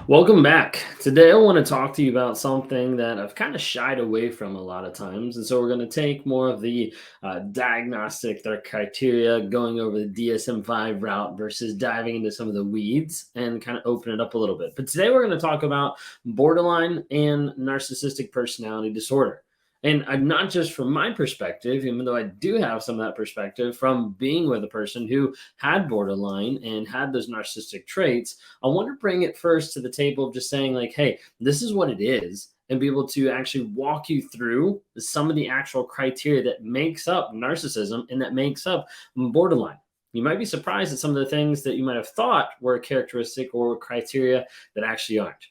Welcome back. Today, I want to talk to you about something that I've kind of shied away from a lot of times. And so, we're going to take more of the diagnostic, their criteria, going over the DSM-5 route versus diving into some of the weeds and kind of open it up a little bit. But today, we're going to talk about borderline and narcissistic personality disorder. And not just from my perspective, even though I do have some of that perspective from being with a person who had borderline and had those narcissistic traits. I want to bring it first to the table of just saying, like, hey, this is what it is, and be able to actually walk you through some of the actual criteria that makes up narcissism and that makes up borderline. You might be surprised at some of the things that you might have thought were a characteristic or criteria that actually aren't.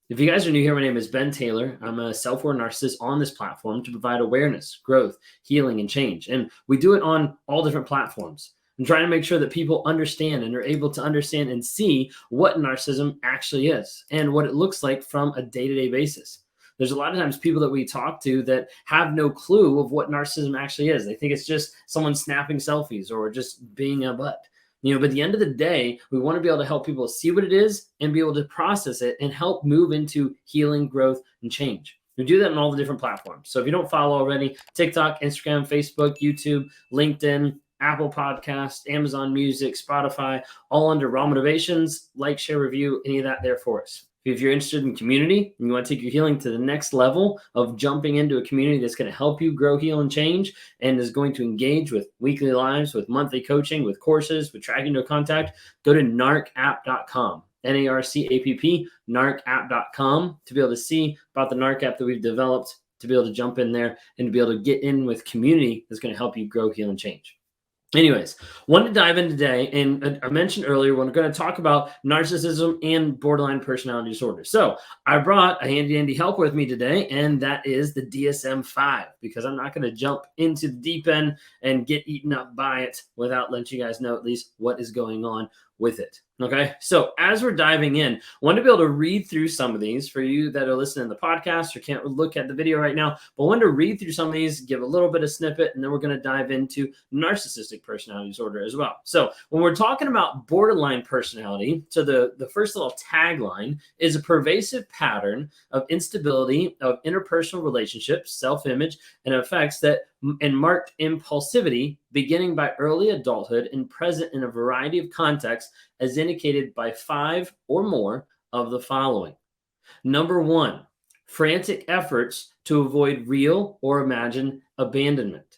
If you guys are new here, my name is Ben Taylor. I'm a self-aware narcissist on this platform to provide awareness, growth, healing, and change. And we do it on all different platforms. I'm trying to make sure that people understand and are able to understand and see what narcissism actually is and what it looks like from a day-to-day basis. There's a lot of times people that we talk to that have no clue of what narcissism actually is. They think it's just someone snapping selfies or just being a butt. But at the end of the day, we want to be able to help people see what it is and be able to process it and help move into healing, growth, and change. We do that on all the different platforms. So if you don't follow already, TikTok, Instagram, Facebook, YouTube, LinkedIn, Apple Podcasts, Amazon Music, Spotify, all under Raw Motivations. Like, share, review, any of that there for us. If you're interested in community and you want to take your healing to the next level of jumping into a community that's going to help you grow, heal, and change, and is going to engage with weekly lives, with monthly coaching, with courses, with tracking no contact, go to narcapp.com. NARCAPP, narcapp.com, to be able to see about the NARC app that we've developed, to be able to jump in there and to be able to get in with community that's going to help you grow, heal, and change. Anyways, wanted to dive in today, and I mentioned earlier, we're going to talk about narcissism and borderline personality disorder. So I brought a handy help with me today, and that is the DSM-5, because I'm not going to jump into the deep end and get eaten up by it without letting you guys know at least what is going on with it. Okay, so as we're diving in, I want to be able to read through some of these for you that are listening to the podcast or can't look at the video right now, but I want to read through some of these, give a little bit of snippet, and then we're going to dive into narcissistic personality disorder as well. So when we're talking about borderline personality, so the first little tagline is a pervasive pattern of instability of interpersonal relationships, self-image, and effects that and marked impulsivity beginning by early adulthood and present in a variety of contexts as indicated by 5 or more of the following. Number 1, frantic efforts to avoid real or imagined abandonment.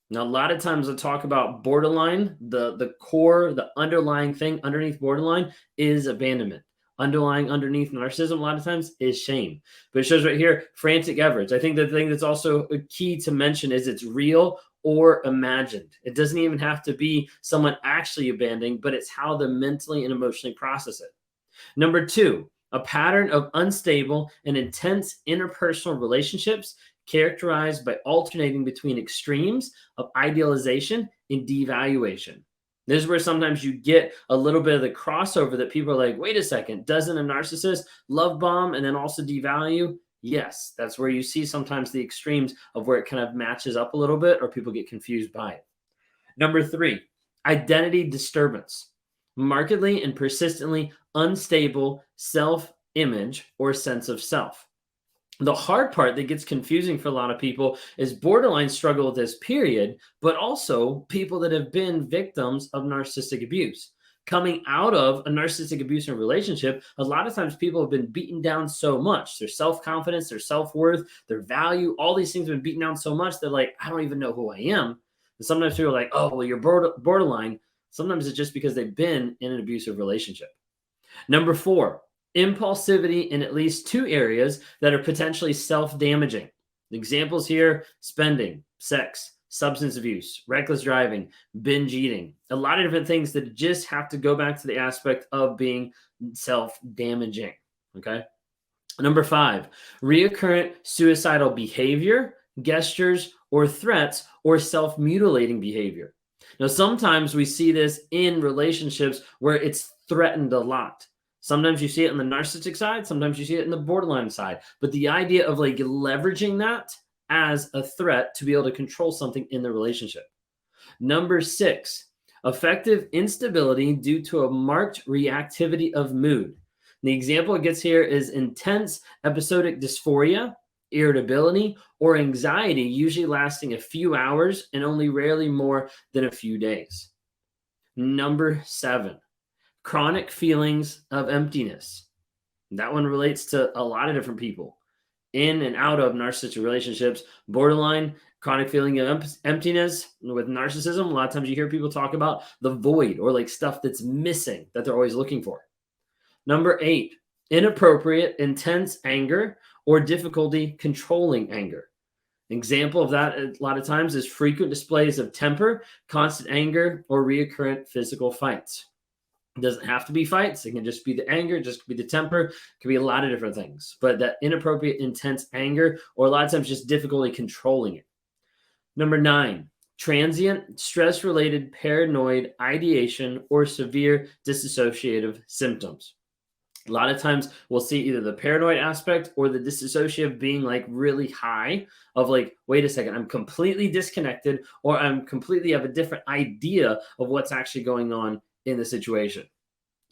Now, a lot of times I talk about borderline, the core, the underlying thing underneath borderline is abandonment. Underneath narcissism, a lot of times, is shame. But it shows right here, frantic efforts. I think the thing that's also a key to mention is it's real or imagined. It doesn't even have to be someone actually abandoning, but it's how they mentally and emotionally process it. Number 2, a pattern of unstable and intense interpersonal relationships characterized by alternating between extremes of idealization and devaluation. This is where sometimes you get a little bit of the crossover that people are like, wait a second, doesn't a narcissist love bomb and then also devalue? Yes, that's where you see sometimes the extremes of where it kind of matches up a little bit or people get confused by it. Number 3, identity disturbance. Markedly and persistently unstable self-image or sense of self. The hard part that gets confusing for a lot of people is borderline struggle with this period, but also people that have been victims of narcissistic abuse. Coming out of a narcissistic abuse in a relationship, a lot of times people have been beaten down so much. Their self-confidence, their self-worth, their value, all these things have been beaten down so much, they're like, I don't even know who I am. And sometimes people are like, oh, well, you're borderline. Sometimes it's just because they've been in an abusive relationship. Number 4, impulsivity in at least 2 areas that are potentially self-damaging. Examples here: spending, sex, substance abuse, reckless driving, binge eating. A lot of different things that just have to go back to the aspect of being self-damaging. Okay. Number 5, reoccurrent suicidal behavior, gestures, or threats, or self-mutilating behavior. Now, sometimes we see this in relationships where it's threatened a lot. Sometimes you see it on the narcissistic side, sometimes you see it in the borderline side. But the idea of like leveraging that as a threat to be able to control something in the relationship. Number 6, Affective instability due to a marked reactivity of mood. The example it gets here is intense episodic dysphoria, irritability, or anxiety, usually lasting a few hours and only rarely more than a few days. Number 7, chronic feelings of emptiness. That one relates to a lot of different people in and out of narcissistic relationships. Borderline chronic feeling of emptiness with narcissism. A lot of times you hear people talk about the void or like stuff that's missing that they're always looking for. Number 8, inappropriate, intense anger or difficulty controlling anger. An example of that a lot of times is frequent displays of temper, constant anger, or recurrent physical fights. It doesn't have to be fights. It can just be the anger, just be the temper. It can be a lot of different things. But that inappropriate, intense anger, or a lot of times just difficulty controlling it. Number 9, transient, stress-related paranoid ideation or severe dissociative symptoms. A lot of times we'll see either the paranoid aspect or the dissociative being like really high of like, wait a second, I'm completely disconnected or I'm completely have a different idea of what's actually going on in the situation.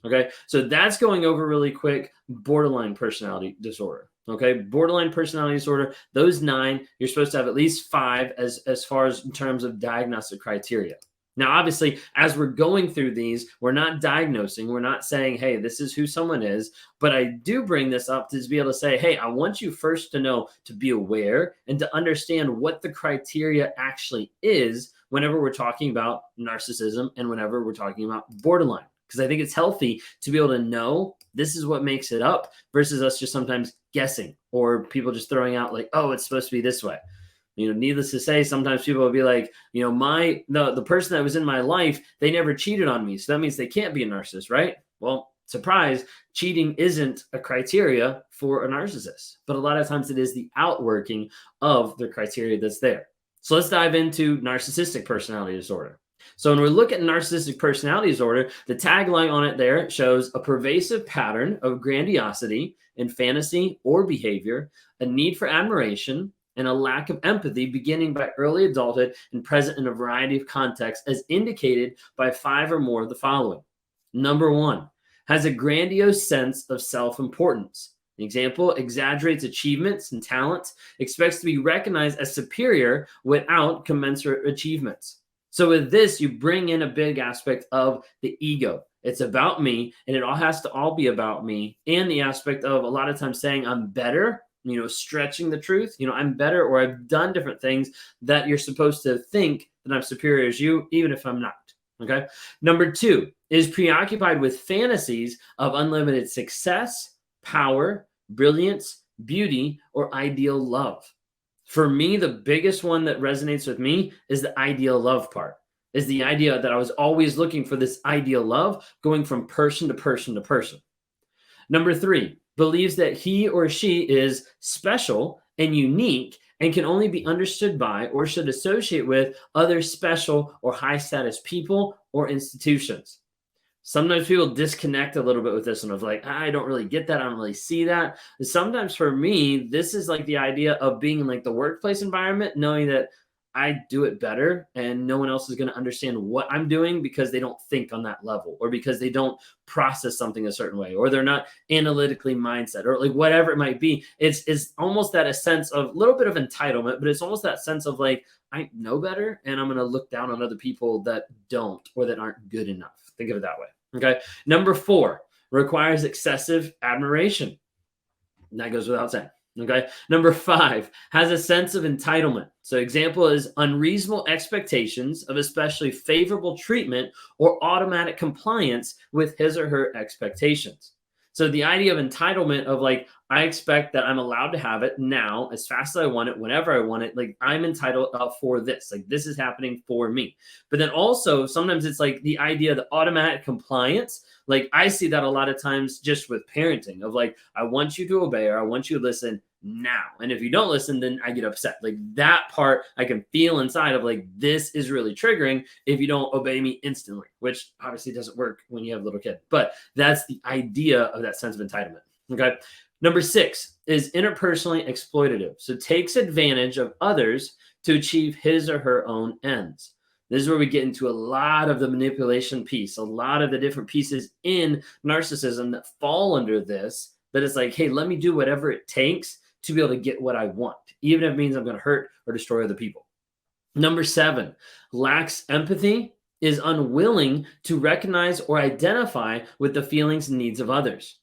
Okay. So that's going over really quick. Borderline personality disorder. Okay. Borderline personality disorder, those 9, you're supposed to have at least 5 as far as in terms of diagnostic criteria. Now, obviously, as we're going through these, we're not diagnosing. We're not saying, hey, this is who someone is. But I do bring this up to be able to say, hey, I want you first to know, to be aware and to understand what the criteria actually is whenever we're talking about narcissism and whenever we're talking about borderline. Because I think it's healthy to be able to know this is what makes it up versus us just sometimes guessing or people just throwing out like, oh, it's supposed to be this way. Needless to say, sometimes people will be like, the person that was in my life, they never cheated on me. So that means they can't be a narcissist, right? Well, surprise, cheating isn't a criteria for a narcissist. But a lot of times it is the outworking of the criteria that's there. So let's dive into narcissistic personality disorder. So when we look at narcissistic personality disorder, the tagline on it there shows a pervasive pattern of grandiosity in fantasy or behavior, a need for admiration, and a lack of empathy beginning by early adulthood and present in a variety of contexts as indicated by 5 or more of the following. Number 1, has a grandiose sense of self-importance. An example, exaggerates achievements and talents, expects to be recognized as superior without commensurate achievements. So with this, you bring in a big aspect of the ego. It's about me, and it all has to all be about me, and the aspect of a lot of times saying I'm better, stretching the truth, I'm better, or I've done different things that you're supposed to think that I'm superior as you, even if I'm not. Okay. Number 2 is preoccupied with fantasies of unlimited success, power, brilliance, beauty, or ideal love. For me, the biggest one that resonates with me is the ideal love part, is the idea that I was always looking for this ideal love going from person to person to person. Number 3, believes that he or she is special and unique and can only be understood by or should associate with other special or high status people or institutions. Sometimes people disconnect a little bit with this one of like, I don't really get that. I don't really see that. And sometimes for me, this is like the idea of being in like the workplace environment, knowing that I do it better and no one else is going to understand what I'm doing because they don't think on that level or because they don't process something a certain way or they're not analytically mindset or like whatever it might be. It's almost that a sense of a little bit of entitlement, but it's almost that sense of like, I know better and I'm going to look down on other people that don't or that aren't good enough. Think of it that way. Okay. Number 4, requires excessive admiration. And that goes without saying. Okay. Number 5, has a sense of entitlement. So example is unreasonable expectations of especially favorable treatment or automatic compliance with his or her expectations. So the idea of entitlement of like, I expect that I'm allowed to have it now as fast as I want it, whenever I want it. Like I'm entitled for this, like this is happening for me. But then also sometimes it's like the idea of the automatic compliance. Like I see that a lot of times just with parenting of like, I want you to obey or I want you to listen now. And if you don't listen, then I get upset. Like that part I can feel inside of like, this is really triggering if you don't obey me instantly, which obviously doesn't work when you have a little kid, but that's the idea of that sense of entitlement. Okay. Number 6 is interpersonally exploitative. So takes advantage of others to achieve his or her own ends. This is where we get into a lot of the manipulation piece, a lot of the different pieces in narcissism that fall under this. That it's like, hey, let me do whatever it takes to be able to get what I want, even if it means I'm going to hurt or destroy other people. Number 7, lacks empathy, is unwilling to recognize or identify with the feelings and needs of others.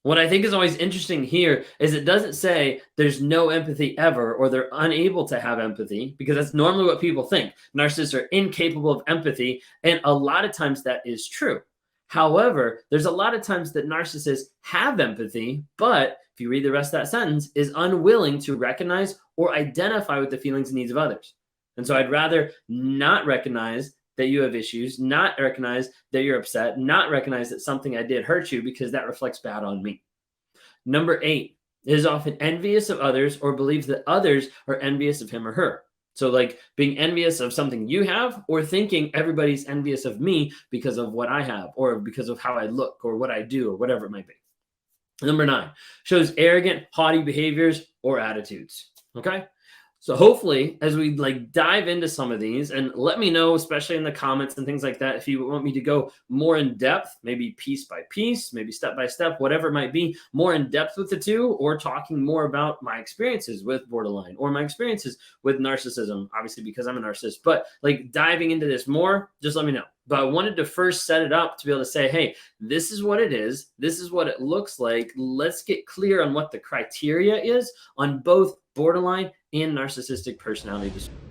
What I think is always interesting here is it doesn't say there's no empathy ever or they're unable to have empathy, because that's normally what people think. Narcissists are incapable of empathy, and a lot of times that is true. However, there's a lot of times that narcissists have empathy, but if you read the rest of that sentence, is unwilling to recognize or identify with the feelings and needs of others. And so I'd rather not recognize that you have issues, not recognize that you're upset, not recognize that something I did hurt you, because that reflects bad on me. Number 8, is often envious of others or believes that others are envious of him or her. So like being envious of something you have, or thinking everybody's envious of me because of what I have, or because of how I look, or what I do, or whatever it might be. Number 9, shows arrogant, haughty behaviors or attitudes. Okay. So hopefully, as we like dive into some of these, and let me know, especially in the comments and things like that, if you want me to go more in depth, maybe piece by piece, maybe step by step, whatever it might be, more in depth with the two, or talking more about my experiences with borderline or my experiences with narcissism, obviously because I'm a narcissist, but like diving into this more, just let me know. But I wanted to first set it up to be able to say, hey, this is what it is. This is what it looks like. Let's get clear on what the criteria is on both borderline and narcissistic personality disorder.